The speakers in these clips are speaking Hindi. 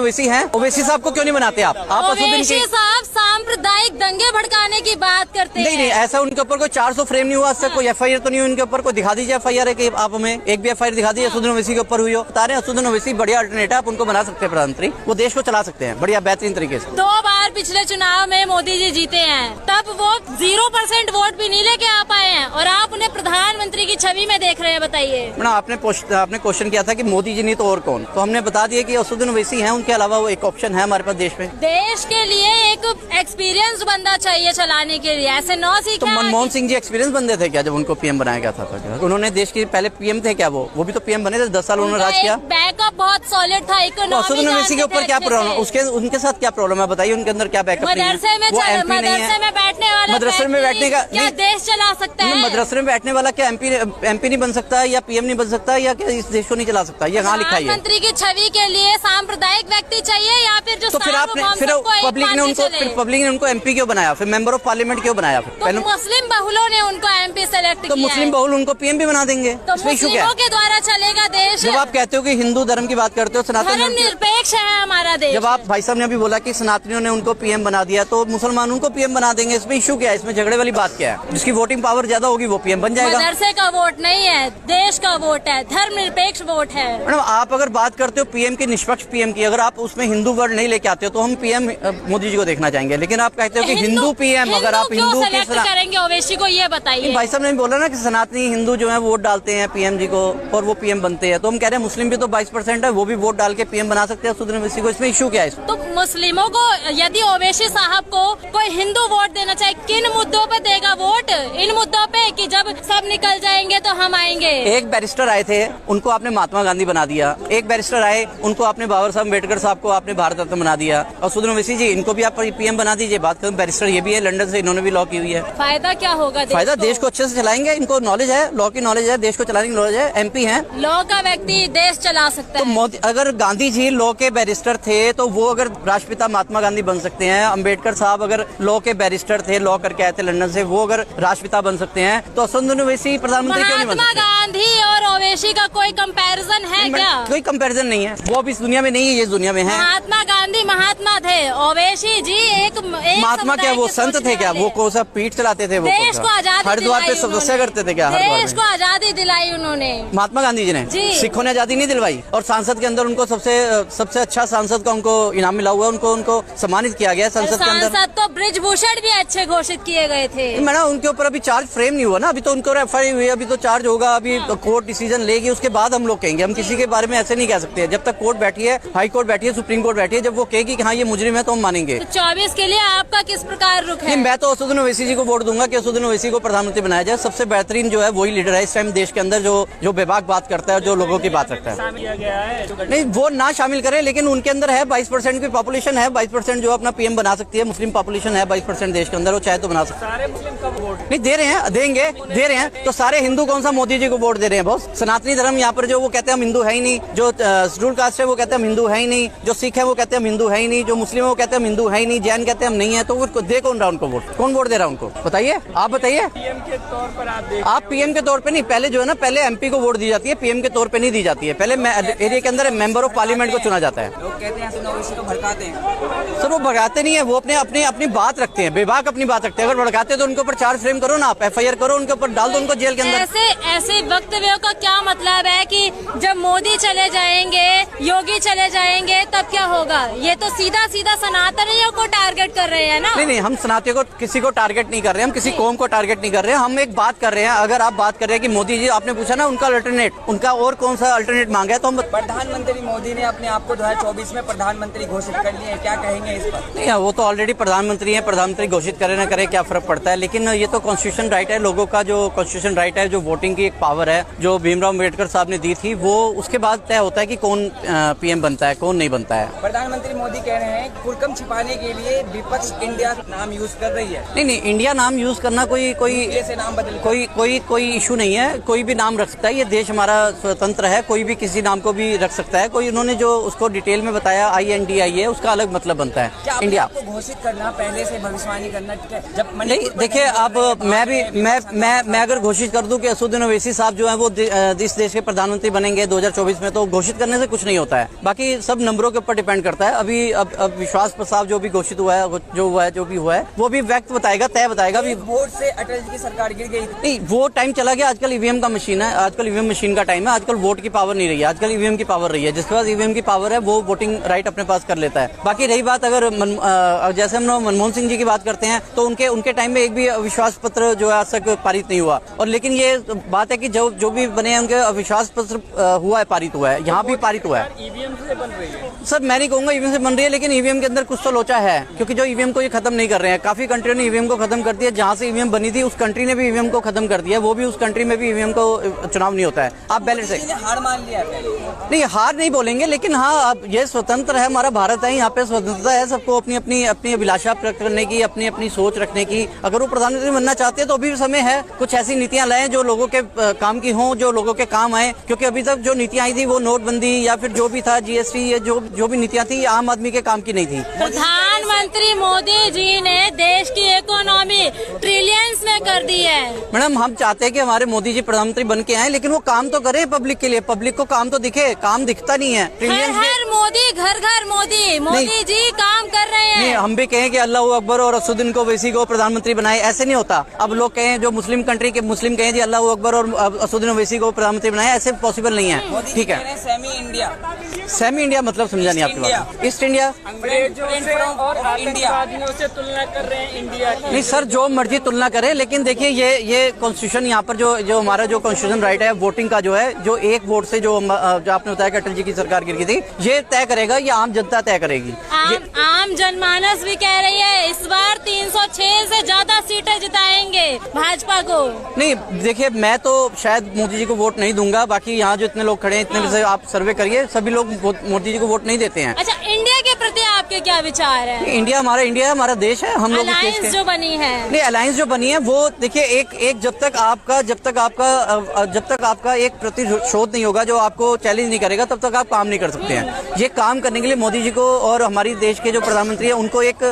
ओवैसी हैं, ओवैसी साहब को क्यों नहीं बनाते आप ओवैसी साहब सांप्रदायिक दंगे भड़काने की बात करते हैं। नहीं, ऐसा उनके ऊपर कोई 400 फ्रेम नहीं हुआ, आज तक कोई FIR तो नहीं हुई उनके ऊपर। कोई दिखा दीजिए FIR है कि आप हमें एक भी FIR दिखा दीजिए असदुद्दीन ओवैसी के ऊपर हुई हो। बता रहे हैं असदुद्दीन ओवैसी बढ़िया अल्टरनेट है, आप उनको बना सकते हैं प्रधानमंत्री, वो देश को चला सकते हैं बढ़िया बेहतरीन तरीके से। 2 बार पिछले चुनाव में मोदी जी जीते हैं, तब वो 0% वोट भी नहीं लेके आ पाए हैं और आप उन्हें प्रधानमंत्री की छवि में देख रहे हैं। बताइए मैडम, आपने क्वेश्चन किया था कि मोदी जी नहीं तो और कौन, तो हमने बता दिया कि असदुद्दीन ओवैसी हैं, उनके अलावा वो एक ऑप्शन है हमारे पास देश में। देश के लिए एक एक्सपीरियंस बंदा चाहिए चलाने के लिए, ऐसे नौ सीखे। तो मनमोहन सिंह जी एक्सपीरियंस बंदे थे क्या जब उनको PM बनाया गया था? उन्होंने देश के पहले PM थे क्या? वो भी तो PM बने थे, 10 साल उन्होंने राज किया। बैकअप बहुत सॉलिड था। असदुद्दीन ओवैसी के ऊपर क्या प्रॉब्लम, उनके साथ क्या प्रॉब्लम है बताइए? उनके अंदर क्या बैकअप नहीं है? मदरसे में बैठने वाला, मदरसे में बैठने का क्या देश चला सकता है? मदरसे में बैठने वाला क्या MP नहीं बन सकता है या PM नहीं बन सकता है या क्या इस देश को नहीं चला सकता? ये कहाँ लिखा है? प्रधानमंत्री की छवि के लिए सांप्रदायिक व्यक्ति चाहिए या फिर जो तो फिर पब्लिक ने उनको MP क्यों बनाया, फिर मेंबर ऑफ पार्लियामेंट क्यों बनाया? तो मुस्लिम बहुलों ने उनको MP सेलेक्ट किया। तो मुस्लिम बहुल उनको PM भी बना देंगे, तो मुस्लिमों के द्वारा चलेगा देश। जब आप कहते हो कि हिंदू धर्म की बात करते हो, सनातन निरपेक्ष है हमारा देश। जब आप भाई साहब ने अभी बोला कि सनातनियों ने उनको PM बना दिया, तो मुसलमानों को PM बना देंगे, इसमें इशू क्या है? इसमें झगड़े वाली बात क्या है? जिसकी वोटिंग पावर ज्यादा होगी वो PM बन जाएगा। मदरसे का वोट नहीं है, देश का वोट है, धर्मनिरपेक्ष वोट है। मैडम, आप अगर बात करते हो PM की, निष्पक्ष PM की, अगर आप उसमें हिंदू वर्ड नहीं लेके आते हो तो हम PM मोदी जी को देखना चाहेंगे। लेकिन आप कहते हो कि हिंदू PM, अगर आप हिंदू करेंगे ओवैसी को, ये बताइए। भाई साहब ने बोला ना कि सनातनी हिंदू जो है वोट डालते हैं PM जी को और वो PM बनते हैं, तो हम कह रहे हैं मुस्लिम भी तो 22% है, वो भी वोट डाल के PM बना सकते हैं असदुद्दीन ओवैसी को। इसमें इशू क्या है? तो मुस्लिमों को यदि ओवैसी साहब को कोई हिंदू वोट देना चाहे, किन मुद्दों पे देगा वोट? इन मुद्दों पे कि जब सब निकल जाएंगे तो हम आएंगे। एक बैरिस्टर आए थे, उनको आपने महात्मा गांधी बना दिया। एक बैरिस्टर आए, उनको आपने बाबा साहब अम्बेडकर साहब को आपने भारत रत्न बना दिया। और असदुद्दीन ओवैसी जी, इनको भी आप PM बना दीजिए। बात करूं, बैरिस्टर ये भी है, लंदन से इन्होंने भी लॉ की हुई है। फायदा क्या होगा? फायदा देश को अच्छे से चलाएंगे, इनको नॉलेज है, लॉ की नॉलेज है, देश को चलाने की नॉलेज है, MP है। लॉ का व्यक्ति देश चला सकता है। तो अगर गांधी जी लॉ के बैरिस्टर थे तो वो अगर राष्ट्रपिता महात्मा गांधी बन सकते हैं, अम्बेडकर साहब अगर लॉ के बैरिस्टर थे, लॉ करके आए थे लंदन से, वो अगर राष्ट्रपिता बन सकते हैं, तो असदुद्दीन ओवैसी प्रधानमंत्री क्यों नहीं बन सकते? गांधी और ओवैसी का कोई कंपैरिजन है क्या? कोई कंपैरिजन नहीं है, वो अब इस दुनिया में नहीं है, ये दुनिया में है। महात्मा गांधी महात्मा थे, ओवैसी जी एक महात्मा क्या वो संत थे क्या? वो कौन सा पीठ चलाते थे? वो देश को आजादी हरिद्वार पे तपस्या करते थे क्या? देश को आजादी दिलाई उन्होंने, महात्मा गांधी जी ने। सिखों ने आजादी नहीं दिलवाई। और सांसद के अंदर उनको सबसे अच्छा सांसद का उनको इनाम मिला हुआ है, उनको सम्मानित किया गया संसद के अंदर। सांसद तो बृजभूषण भी अच्छे घोषित किए गए थे। मैडम, उनके ऊपर अभी चार्ज फ्रेम नहीं हुआ ना, अभी तो उनको FIR हुई, अभी तो चार्ज होगा, अभी तो कोर्ट डिसीजन लेगी, उसके बाद हम लोग कहेंगे। हम किसी के बारे में ऐसे नहीं कह सकते। जब तक कोर्ट बैठी है, हाई कोर्ट बैठी है, सुप्रीम कोर्ट बैठी है, जब वो कहेगी कि हाँ ये मुजरिम है तो हम मानेंगे। तो 24 के लिए आपका किस प्रकार रुख है? मैं तो असदुद्दीन ओवैसी जी को वोट दूंगा कि असदुद्दीन ओवैसी को प्रधानमंत्री बनाया जाए। सबसे बेहतरीन जो है वही लीडर है इस टाइम देश के अंदर, जो बेबाक बात करता है, जो लोगों की बात रखता है। नहीं, वो ना शामिल करें, लेकिन उनके अंदर है 22% की पॉपुलेशन है, 22% जो अपना PM बना सकती है। मुस्लिम पॉपुलेशन है 22% देश के अंदर, वो चाहे तो बना सकते हैं। नहीं दे रहे हैं, दे रहे हैं। तो सारे हिंदू कौन सा मोदी जी को वोट दे रहे हैं? बॉस, सनातनी धर्म यहाँ पर जो वो कहते हैं हम हिंदू है ही नहीं, जो शेड्यूल कास्ट है वो कहते हैं हम हिंदू है ही नहीं, जो सिख है वो कहते हैं हम हिंदू है ही नहीं, जो मुस्लिम है वो कहते हैं हम हिंदू है ही नहीं, जैन कहते हैं हम नहीं है। तो वो दे कौन रहा उनको वोट? कौन वोट दे रहा उनको? बताइए, आप बताइए। PM के तौर पर आप PM के तौर पे नहीं, पहले जो है ना, पहले MP को वोट दी जाती है, PM के तौर पे नहीं दी जाती है। पहले एरिया के अंदर मेंबर ऑफ पार्लियामेंट को चुना जाता है। लोग कहते हैं को भड़काते हैं। सर, वो भड़काते नहीं है, वो अपनी बात रखते हैं, बेबाक अपनी बात रखते हैं। अगर भड़काते तो उनके ऊपर चार्ज फ्रेम करो ना, आप FIR करो, उनके ऊपर डाल दो, उनको जेल के अंदर। ऐसे वक्तव्यों का क्या मतलब है कि जब मोदी चले जाएंगे, योगी चले जाएंगे, तब क्या होगा? ये तो सीधा सनातनियों को टारगेट कर रहे हैं ना। नहीं, हम सनातनियों को किसी को टारगेट नहीं कर रहे हैं, हम किसी कौम को टारगेट नहीं कर रहे हैं। हम एक बात कर रहे हैं, अगर आप बात कर रहे हैं कि मोदी जी, आपने पूछा ना उनका अल्टरनेट, उनका और कौन सा अल्टरनेट मांगा है, तो हम प्रधानमंत्री मोदी ने अपने आप को 2024 में प्रधानमंत्री घोषित कर लिए हैं, क्या कहेंगे इस पर? नहीं, वो तो ऑलरेडी प्रधानमंत्री हैं, प्रधानमंत्री घोषित करे ना करे क्या फर्क पड़ता है। लेकिन ये तो कॉन्स्टिट्यूशन राइट है, लोगों का जो कॉन्स्टिट्यूशन राइट है, जो वोटिंग की एक पावर है, जो भीमराव अम्बेडकर साहब ने दी थी, वो उसके बाद तय होता है कि कौन PM बनता है, कौन नहीं बनता है। प्रधानमंत्री मोदी कह रहे हैं कुर्कम छिपाने के लिए विपक्ष इंडिया नाम यूज कर रही है। नहीं, इंडिया नाम यूज करना कोई से नाम बदल कोई इशू नहीं है। कोई भी नाम रख सकता है, ये देश हमारा स्वतंत्र है, कोई भी किसी नाम को भी रख सकता है। कोई उन्होंने जो उसको डिटेल में बताया INDI है, उसका अलग मतलब बनता है। क्या इंडिया आपको घोषित करना, पहले से भविष्यवाणी करना, ठीक है? जब नहीं, देखिए अब मैं अगर घोषित कर दूं कि असदुद्दीन ओवैसी साहब जो है वो इस देश के प्रधानमंत्री बनेंगे 2024 में, तो घोषित करने से कुछ नहीं होता है। बाकी सब नंबरों के ऊपर डिपेंड करता है। अभी अब विश्वास प्रस्ताव जो भी घोषित हुआ है, जो भी हुआ है वो भी वक्त बताएगा, तय बताएगा। अभी वोट से अटल जी की सरकार गिर गई थी। नहीं, वो टाइम चला गया। आजकल ईवीएम का मशीन है, आजकल ईवीएम मशीन का टाइम है। आजकल वोट की पावर नहीं रही है, आजकल ईवीएम की पावर रही है। जिसके पास ईवीएम की पावर है वो वोटिंग राइट अपने पास कर लेता है। बाकी रही बात, अगर जैसे हम लोग मनमोहन सिंह जी की बात करते हैं, तो उनके टाइम में एक भी अविश्वास पत्र जो है आज तक पारित नहीं हुआ। और लेकिन ये बात है कि जो भी बने हैं उनके अविश्वास पत्र हुआ है, पारित हुआ है, यहाँ भी पारित हुआ है। ईवीएम से बन रही है सर, मैं नहीं कहूंगा ईवीएम से बन रही है, लेकिन ईवीएम के अंदर कुछ तो लोचा है, क्योंकि जो ईवीएम को ये खत्म नहीं कर रहे हैं। काफी कंट्रियों ने ईवीएम को खत्म कर दिया। जहां से ईवीएम बनी थी उस कंट्री ने भी ईवीएम को खत्म कर दिया। वो भी उस कंट्री में भी ईवीएम को चुनाव नहीं होता है। आप बैलेट से हार मान लिया है। नहीं, हार नहीं बोलेंगे, लेकिन हाँ, अब ये स्वतंत्र है, हमारा भारत है, यहाँ पे स्वतंत्रता है सबको अपनी अपनी अभिलाषा प्रकट करने की, अपनी सोच रखने की। अगर वो प्रधानमंत्री बनना चाहते हैं तो अभी भी समय है। कुछ ऐसी नीतियां लाएं जो लोगों के काम की हों, जो लोगों के काम आए। क्योंकि अभी तक जो नीतियां आई थी वो नोटबंदी या फिर जो भी था GST, ये जो भी नीतियां थी आम आदमी के काम की नहीं थी। प्रधानमंत्री मोदी जी ने देश की इकोनॉमी ट्रिलियंस में कर दी है। मैडम, हम चाहते हैं कि हमारे मोदी जी प्रधानमंत्री बन के आए, लेकिन वो काम तो करें पब्लिक के लिए। पब्लिक को काम तो दिखे, काम दिखता नहीं है। हर मोदी, घर घर मोदी जी काम कर रहे हैं। नहीं, हम भी कहें कि अल्लाह अकबर और असदुद्दीन ओवैसी को प्रधानमंत्री बनाए, ऐसे नहीं होता। अब लोग कहें, जो मुस्लिम कंट्री के मुस्लिम कहें जी अल्लाह अकबर और असदुद्दीन ओवैसी को प्रधानमंत्री बनाए, ऐसे पॉसिबल नहीं है। ठीक है, सेमी इंडिया मतलब समझा नहीं आपकी बात। ईस्ट इंडिया और आतंकवादियों से तुलना कर रहे हैं इंडिया की। नहीं सर, जो मर्जी तुलना करे, लेकिन देखिए ये कॉन्स्टिट्यूशन यहाँ पर जो हमारा जो कॉन्स्टिट्यूशन राइट है वोटिंग का, जो है जो एक वोट से जो आपने बताया कि अटल जी की सरकार गिर गई थी, ये तय करेगा, ये आम जनता तय करेगी। आम जनमानस भी कह रही है इस बार 306 से ज्यादा सीटें जिताएंगे भाजपा को। नहीं, देखिए मैं तो शायद मोदी जी को वोट नहीं दूंगा। बाकी यहाँ जो इतने लोग खड़े हैं, इतने में से आप सर्वे करिए, सभी लोग मोदी जी को वोट नहीं देते हैं। अच्छा, इंडिया के प्रति आपके क्या विचार है? इंडिया हमारा देश है, हम लोग अलायंस जो बनी है। नहीं, अलायंस जो बनी है वो देखिए एक जब तक आपका एक प्रतिशोध नहीं होगा, जो आपको चैलेंज नहीं करेगा, तब तक आप काम नहीं कर सकते हैं। ये काम करने के लिए मोदी जी को और हमारी देश के जो प्रधानमंत्री है उनको एक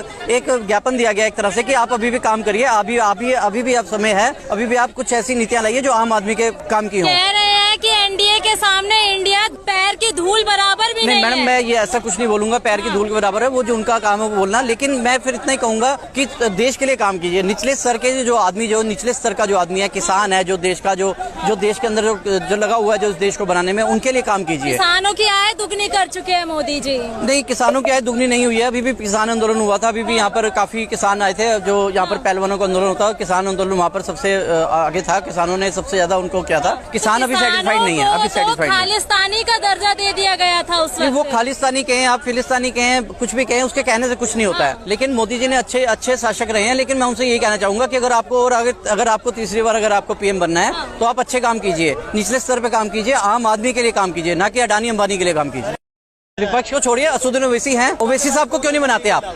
ज्ञापन दिया गया एक तरफ से कि आप अभी भी काम करिए, अभी भी आप समय है, अभी भी आप कुछ ऐसी नीतियां लाइए जो आम आदमी के काम की हो। कह रहे हैं कि एनडीए के सामने इंडिया पैर की धूल बराबर भी नहीं है। मैडम, मैं ये ऐसा कुछ नहीं बोलूंगा पैर की धूल के बराबर है, वो जो उनका काम है वो बोलना। लेकिन मैं फिर इतना ही कहूंगा कि देश के लिए काम कीजिए। निचले स्तर के जो आदमी, जो निचले स्तर का जो आदमी है, किसान है, जो देश का जो देश के अंदर जो लगा हुआ है, जो इस देश को बनाने में, उनके लिए काम कीजिए। किसानों की आय दुगनी कर चुके हैं मोदी जी। नहीं, किसानों की आय दुगनी नहीं हुई है। अभी भी किसान आंदोलन हुआ था, अभी भी यहाँ पर काफी किसान आए थे। जो यहाँ पर पहलवानों का आंदोलन होता है, किसान आंदोलन वहाँ पर सबसे आगे था। किसानों ने सबसे ज्यादा उनको क्या था। किसान अभी सेटिस्फाइड नहीं है, अभी सेटिस्फाइड नहीं। खालिस्तानी का दर्जा दे दिया गया था उस वक्त। वो खालिस्तानी कहें, आप फिलिस्तानी कहें, कुछ भी कहें, उसके कहने से कुछ नहीं होता है। लेकिन मोदी जी ने अच्छे शासक रहे हैं। लेकिन मैं उनसे यही कहना चाहूंगा कि अगर आपको तीसरी बार अगर आपको PM बनना है तो आप अच्छे काम कीजिए, निचले स्तर पे काम कीजिए, आम आदमी के लिए काम कीजिए, ना कि अडानी अंबानी के लिए काम कीजिए। विपक्ष को छोड़िए, असदुद्दीन ओवैसी हैं, ओवैसी साहब को क्यों नहीं बनाते आप?